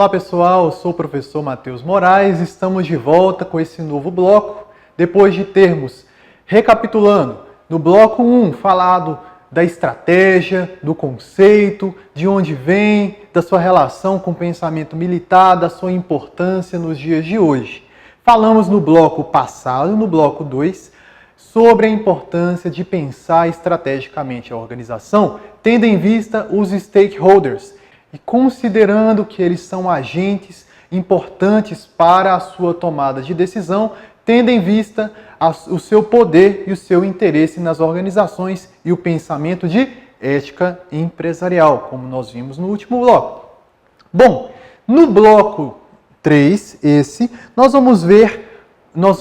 Olá pessoal, eu sou o professor Matheus Moraes, estamos de volta com esse novo bloco, depois de termos, recapitulando, no bloco 1 falado da estratégia, do conceito, de onde vem, da sua relação com o pensamento militar, da sua importância nos dias de hoje. Falamos no bloco passado, no bloco 2, sobre a importância de pensar estrategicamente a organização, tendo em vista os stakeholders e considerando que eles são agentes importantes para a sua tomada de decisão, tendo em vista o seu poder e o seu interesse nas organizações e o pensamento de ética empresarial, como nós vimos no último bloco. Bom, no bloco 3, nós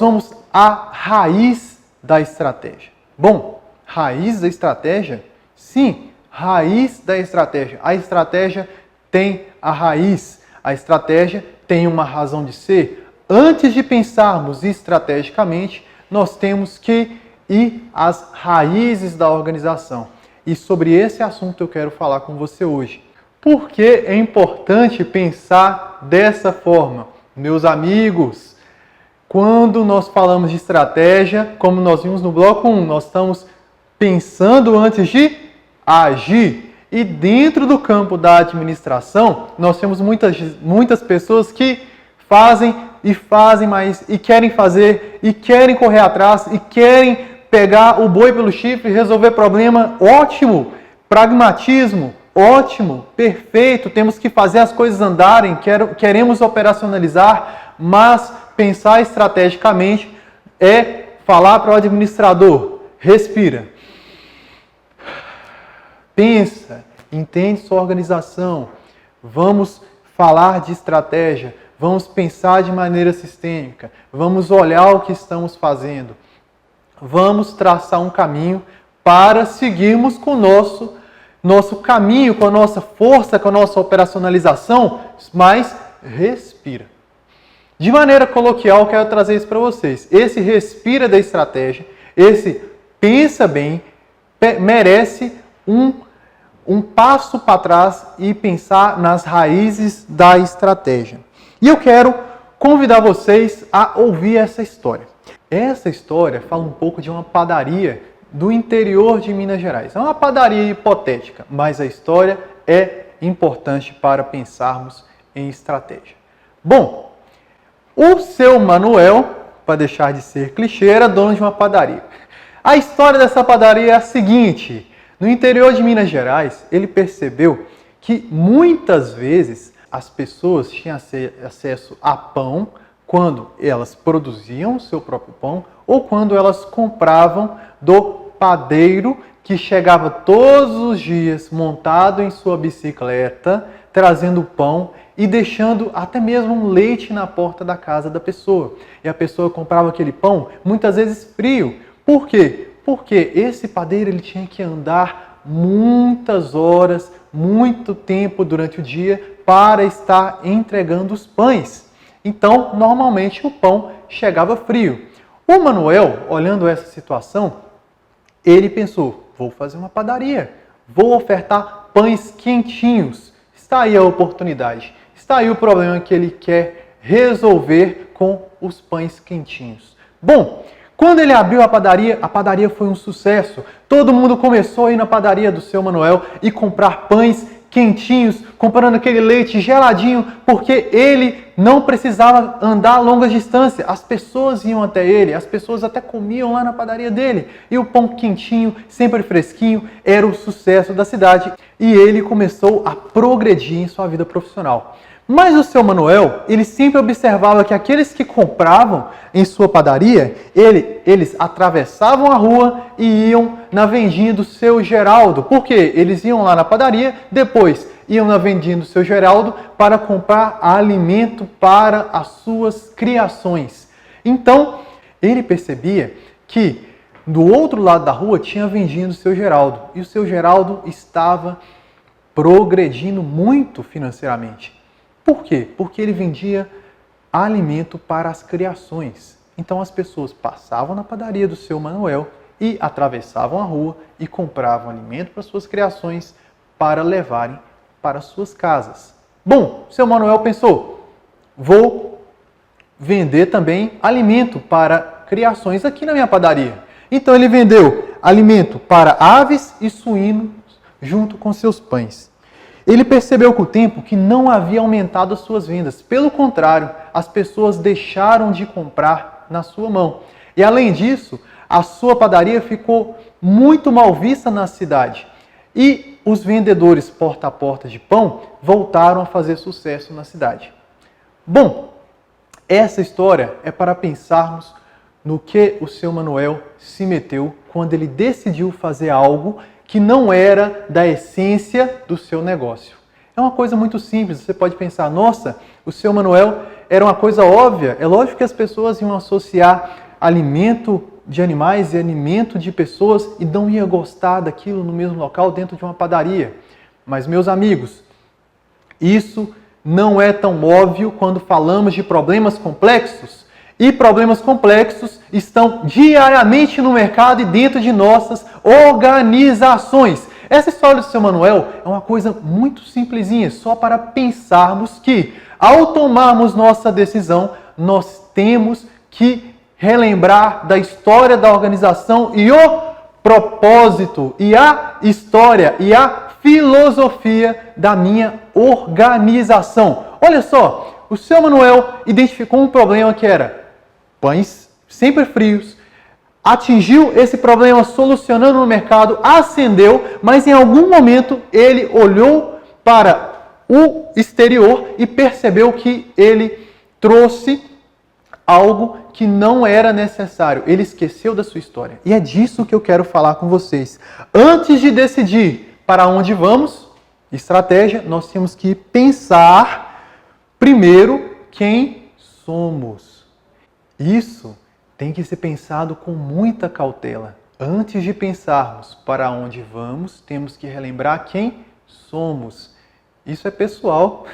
vamos à raiz da estratégia. Bom, raiz da estratégia? Sim, raiz da estratégia. A estratégia tem a raiz. A estratégia tem uma razão de ser. Antes de pensarmos estrategicamente, nós temos que ir às raízes da organização. E sobre esse assunto eu quero falar com você hoje. Por que é importante pensar dessa forma? Meus amigos, quando nós falamos de estratégia, como nós vimos no bloco 1, nós estamos pensando antes de agir. E dentro do campo da administração, nós temos muitas pessoas que fazem, mas e querem fazer, e querem correr atrás, e querem pegar o boi pelo chifre e resolver problema. Ótimo! Pragmatismo, ótimo, perfeito, temos que fazer as coisas andarem, queremos operacionalizar, mas pensar estrategicamente é falar para o administrador, respira, pensa, entende sua organização, vamos falar de estratégia, vamos pensar de maneira sistêmica, vamos olhar o que estamos fazendo, vamos traçar um caminho para seguirmos com o nosso caminho, com a nossa força, com a nossa operacionalização, mas respira. De maneira coloquial, quero trazer isso para vocês. Esse respira da estratégia, esse pensa bem, merece um passo para trás e pensar nas raízes da estratégia. E eu quero convidar vocês a ouvir essa história. Essa história fala um pouco de uma padaria do interior de Minas Gerais. É uma padaria hipotética, mas a história é importante para pensarmos em estratégia. Bom, o seu Manuel, para deixar de ser clichê, era dono de uma padaria. A história dessa padaria é a seguinte: no interior de Minas Gerais, ele percebeu que muitas vezes as pessoas tinham acesso a pão quando elas produziam o seu próprio pão ou quando elas compravam do padeiro que chegava todos os dias montado em sua bicicleta, trazendo pão e deixando até mesmo um leite na porta da casa da pessoa. E a pessoa comprava aquele pão muitas vezes frio. Por quê? Porque esse padeiro ele tinha que andar muitas horas, muito tempo durante o dia para estar entregando os pães. Então, normalmente o pão chegava frio. O Manuel, olhando essa situação, ele pensou: vou fazer uma padaria, vou ofertar pães quentinhos. Está aí a oportunidade, está aí o problema que ele quer resolver com os pães quentinhos. Bom, quando ele abriu a padaria foi um sucesso. Todo mundo começou a ir na padaria do seu Manuel e comprar pães quentinhos, comprando aquele leite geladinho, porque ele não precisava andar longas distâncias. As pessoas iam até ele, as pessoas até comiam lá na padaria dele. E o pão quentinho, sempre fresquinho, era o sucesso da cidade. E ele começou a progredir em sua vida profissional. Mas o seu Manuel, ele sempre observava que aqueles que compravam em sua padaria, eles atravessavam a rua e iam na vendinha do seu Geraldo. Por quê? Eles iam lá na padaria, depois iam na vendinha do seu Geraldo para comprar alimento para as suas criações. Então, ele percebia que do outro lado da rua tinha a vendinha do seu Geraldo. E o seu Geraldo estava progredindo muito financeiramente. Por quê? Porque ele vendia alimento para as criações. Então as pessoas passavam na padaria do seu Manuel e atravessavam a rua e compravam alimento para suas criações para levarem para suas casas. Bom, seu Manuel pensou, vou vender também alimento para criações aqui na minha padaria. Então ele vendeu alimento para aves e suínos junto com seus pães. Ele percebeu com o tempo que não havia aumentado as suas vendas. Pelo contrário, as pessoas deixaram de comprar na sua mão. E além disso, a sua padaria ficou muito mal vista na cidade. E os vendedores porta a porta de pão voltaram a fazer sucesso na cidade. Bom, essa história é para pensarmos no que o seu Manuel se meteu quando ele decidiu fazer algo que não era da essência do seu negócio. É uma coisa muito simples, você pode pensar, nossa, o seu Manuel era uma coisa óbvia. É lógico que as pessoas iam associar alimento de animais e alimento de pessoas e não ia gostar daquilo no mesmo local dentro de uma padaria. Mas, meus amigos, isso não é tão óbvio quando falamos de problemas complexos. E problemas complexos estão diariamente no mercado e dentro de nossas organizações. Essa história do seu Manuel é uma coisa muito simplesinha, só para pensarmos que, ao tomarmos nossa decisão, nós temos que relembrar da história da organização e o propósito e a história e a filosofia da minha organização. Olha só, o seu Manuel identificou um problema que era pães sempre frios, atingiu esse problema solucionando no mercado, acendeu, mas em algum momento ele olhou para o exterior e percebeu que ele trouxe algo que não era necessário. Ele esqueceu da sua história. E é disso que eu quero falar com vocês. Antes de decidir para onde vamos, estratégia, nós temos que pensar primeiro quem somos. Isso tem que ser pensado com muita cautela. Antes de pensarmos para onde vamos, temos que relembrar quem somos. Isso é pessoal.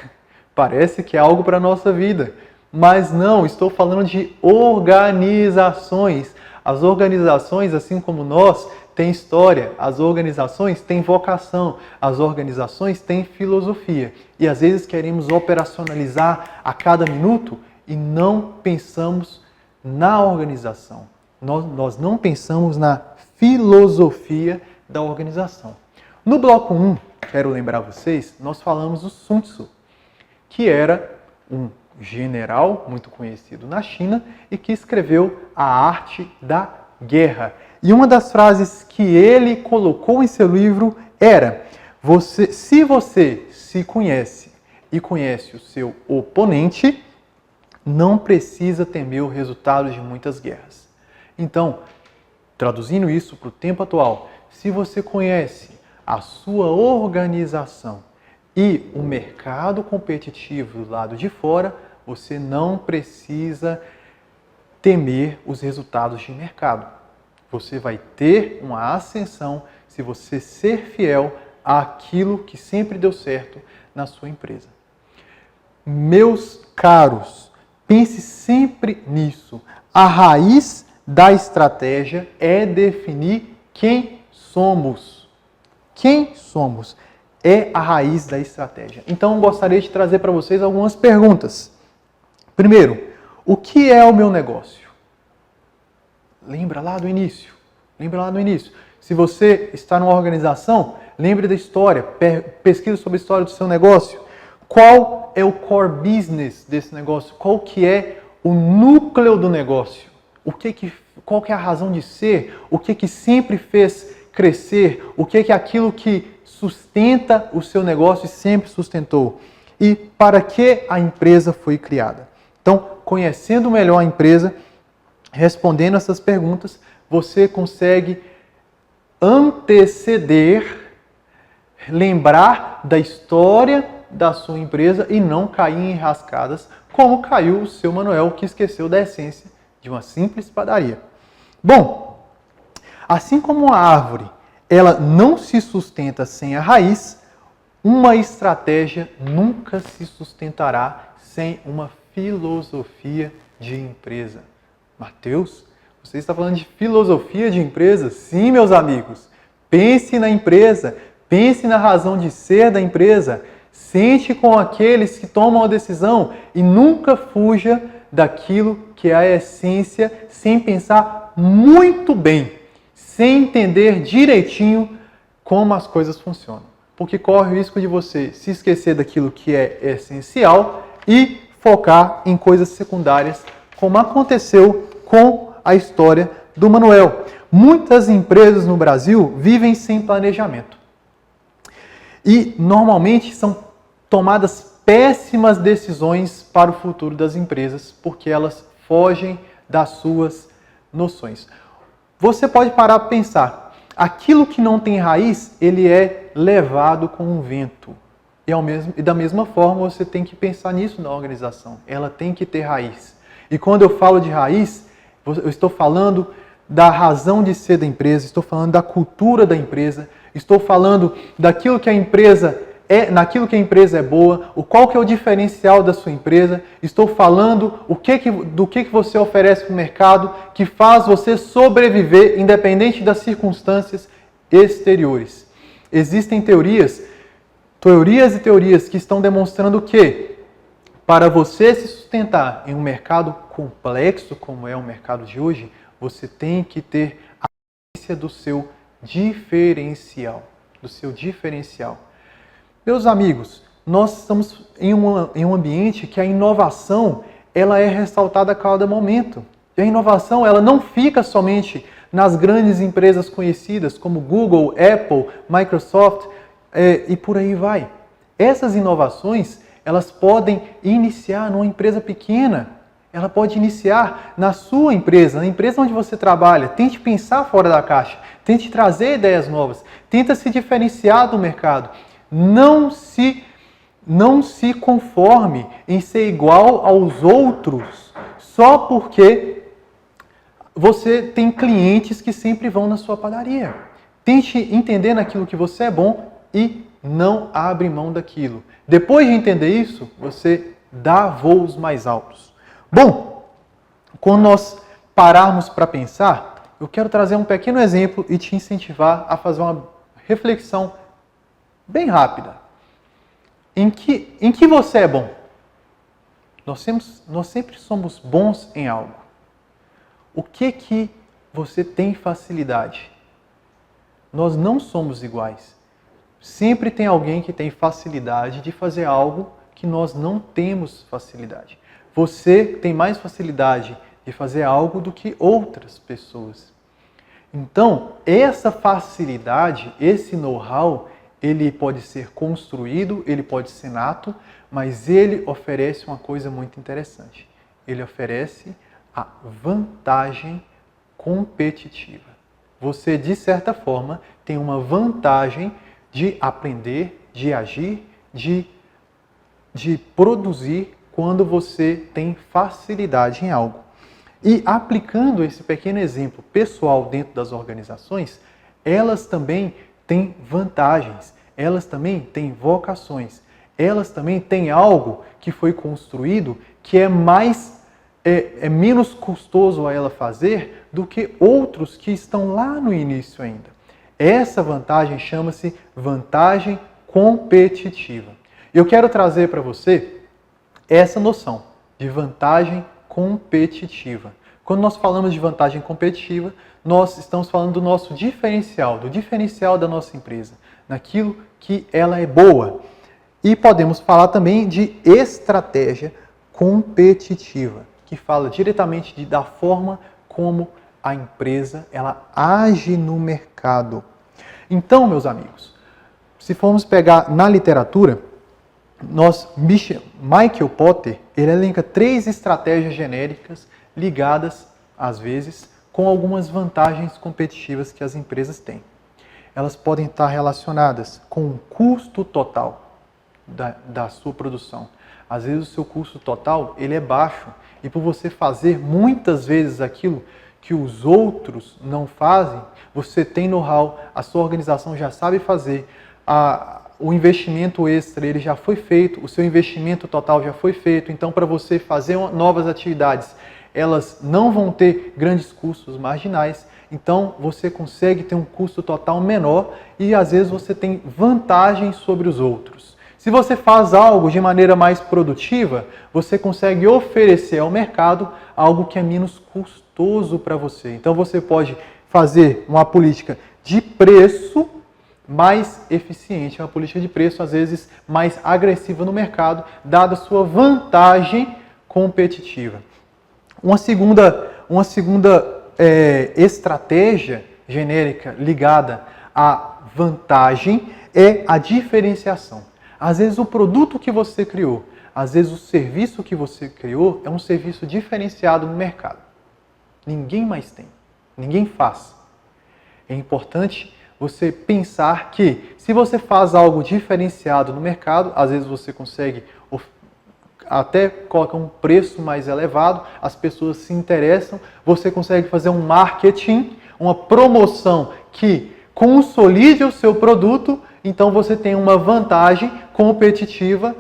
Parece que é algo para a nossa vida. Mas não, estou falando de organizações. As organizações, assim como nós, têm história. As organizações têm vocação. As organizações têm filosofia. E às vezes queremos operacionalizar a cada minuto e não pensamos na organização. Nós não pensamos na filosofia da organização. No bloco 1, quero lembrar vocês, nós falamos do Sun Tzu, que era um general muito conhecido na China e que escreveu A Arte da Guerra. E uma das frases que ele colocou em seu livro era: se você se conhece e conhece o seu oponente, não precisa temer o resultado de muitas guerras. Então, traduzindo isso para o tempo atual, se você conhece a sua organização e o mercado competitivo do lado de fora, você não precisa temer os resultados de mercado. Você vai ter uma ascensão se você ser fiel àquilo que sempre deu certo na sua empresa. Meus caros, pense sempre nisso. A raiz da estratégia é definir quem somos. Quem somos é a raiz da estratégia. Então, eu gostaria de trazer para vocês algumas perguntas. Primeiro, o que é o meu negócio? Lembra lá do início. Lembra lá do início. Se você está numa organização, lembre da história. Pesquise sobre a história do seu negócio. Qual é o core business desse negócio? Qual que é o núcleo do negócio? Qual que é a razão de ser? O que sempre fez crescer? O que é aquilo que sustenta o seu negócio e sempre sustentou? E para que a empresa foi criada? Então, conhecendo melhor a empresa, respondendo essas perguntas, você consegue anteceder, lembrar da história da sua empresa e não cair em enrascadas, como caiu o seu Manuel, que esqueceu da essência de uma simples padaria. Bom, assim como a árvore, ela não se sustenta sem a raiz, uma estratégia nunca se sustentará sem uma filosofia de empresa. Mateus, você está falando de filosofia de empresa? Sim, meus amigos. Pense na empresa, pense na razão de ser da empresa. Sente com aqueles que tomam a decisão e nunca fuja daquilo que é a essência, sem pensar muito bem, sem entender direitinho como as coisas funcionam. Porque corre o risco de você se esquecer daquilo que é essencial e focar em coisas secundárias, como aconteceu com a história do Manuel. Muitas empresas no Brasil vivem sem planejamento. E normalmente são tomadas péssimas decisões para o futuro das empresas, porque elas fogem das suas noções. Você pode parar para pensar, aquilo que não tem raiz, ele é levado com o vento. E da mesma forma, você tem que pensar nisso na organização. Ela tem que ter raiz. E quando eu falo de raiz, eu estou falando da razão de ser da empresa, estou falando da cultura da empresa, estou falando daquilo que a empresa naquilo que a empresa é boa, qual que é o diferencial da sua empresa, estou falando do que você oferece para o mercado que faz você sobreviver independente das circunstâncias exteriores. Existem teorias e teorias que estão demonstrando que para você se sustentar em um mercado complexo como é o mercado de hoje, você tem que ter a consciência do seu diferencial. Meus amigos, nós estamos em um ambiente que a inovação ela é ressaltada a cada momento. E a inovação ela não fica somente nas grandes empresas conhecidas como Google, Apple, Microsoft e por aí vai. Essas inovações elas podem iniciar numa empresa pequena. Ela pode iniciar na sua empresa, na empresa onde você trabalha. Tente pensar fora da caixa, tente trazer ideias novas, tenta se diferenciar do mercado. Não se conforme em ser igual aos outros só porque você tem clientes que sempre vão na sua padaria. Tente entender naquilo que você é bom e não abre mão daquilo. Depois de entender isso, você dá voos mais altos. Bom, quando nós pararmos para pensar, eu quero trazer um pequeno exemplo e te incentivar a fazer uma reflexão bem rápida. Em que você é bom? Nós sempre somos bons em algo. O que você tem facilidade? Nós não somos iguais. Sempre tem alguém que tem facilidade de fazer algo que nós não temos facilidade. Você tem mais facilidade de fazer algo do que outras pessoas. Então, essa facilidade, esse know-how, ele pode ser construído, ele pode ser nato, mas ele oferece uma coisa muito interessante. Ele oferece a vantagem competitiva. Você, de certa forma, tem uma vantagem de aprender, de agir, de produzir quando você tem facilidade em algo. E aplicando esse pequeno exemplo pessoal dentro das organizações, elas também têm vantagens, elas também têm vocações, elas também têm algo que foi construído que é menos custoso a ela fazer do que outros que estão lá no início ainda. Essa vantagem chama-se vantagem competitiva. Eu quero trazer para você essa noção de vantagem competitiva. Quando nós falamos de vantagem competitiva, nós estamos falando do nosso diferencial, do diferencial da nossa empresa, naquilo que ela é boa. E podemos falar também de estratégia competitiva, que fala diretamente da forma como a empresa ela age no mercado. Então, meus amigos, se formos pegar na literatura, Michael Porter, ele elenca 3 estratégias genéricas ligadas, às vezes, com algumas vantagens competitivas que as empresas têm. Elas podem estar relacionadas com o custo total da sua produção. Às vezes o seu custo total ele é baixo e por você fazer muitas vezes aquilo que os outros não fazem, você tem know-how, a sua organização já sabe fazer, o investimento extra ele já foi feito, o seu investimento total já foi feito, então para você fazer novas atividades, elas não vão ter grandes custos marginais, então você consegue ter um custo total menor e às vezes você tem vantagem sobre os outros. Se você faz algo de maneira mais produtiva, você consegue oferecer ao mercado algo que é menos custoso para você. Então você pode fazer uma política de preço mais eficiente, uma política de preço às vezes mais agressiva no mercado, dada a sua vantagem competitiva. Uma segunda estratégia genérica ligada à vantagem é a diferenciação. Às vezes o produto que você criou, às vezes o serviço que você criou é um serviço diferenciado no mercado. Ninguém mais tem, ninguém faz. É importante você pensar que se você faz algo diferenciado no mercado, às vezes você consegue até colocar um preço mais elevado, as pessoas se interessam, você consegue fazer um marketing, uma promoção que consolide o seu produto, então você tem uma vantagem competitiva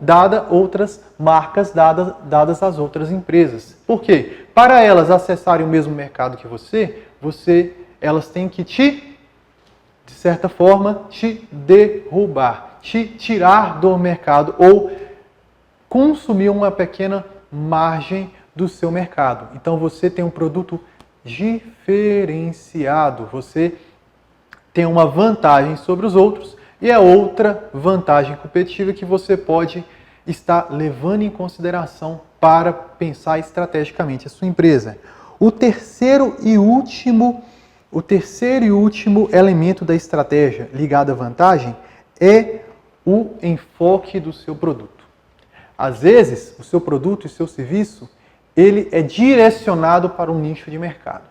dada outras marcas, dadas às outras empresas. Por quê? Para elas acessarem o mesmo mercado que elas têm que de certa forma, te derrubar, te tirar do mercado ou consumir uma pequena margem do seu mercado. Então você tem um produto diferenciado, você tem uma vantagem sobre os outros e é outra vantagem competitiva que você pode estar levando em consideração para pensar estrategicamente a sua empresa. O terceiro e último elemento da estratégia ligado à vantagem é o enfoque do seu produto. Às vezes, o seu produto e o seu serviço, ele é direcionado para um nicho de mercado.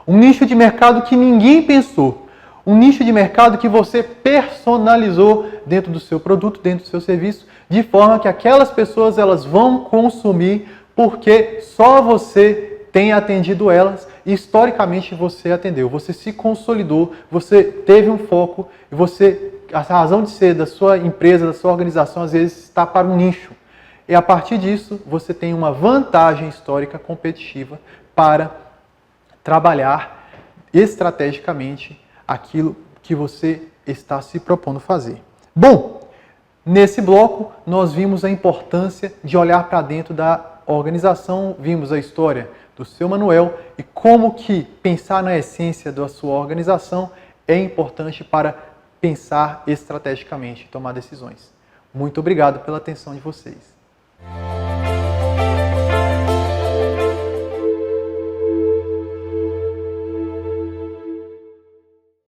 Um nicho de mercado que ninguém pensou. Um nicho de mercado que você personalizou dentro do seu produto, dentro do seu serviço, de forma que aquelas pessoas elas vão consumir porque só você tem atendido elas e historicamente você atendeu. Você se consolidou, você teve um foco e a razão de ser da sua empresa, da sua organização, às vezes está para um nicho. E a partir disso, você tem uma vantagem histórica competitiva para trabalhar estrategicamente aquilo que você está se propondo fazer. Bom, nesse bloco nós vimos a importância de olhar para dentro da organização, vimos a história do seu Manuel e como que pensar na essência da sua organização é importante para pensar estrategicamente e tomar decisões. Muito obrigado pela atenção de vocês.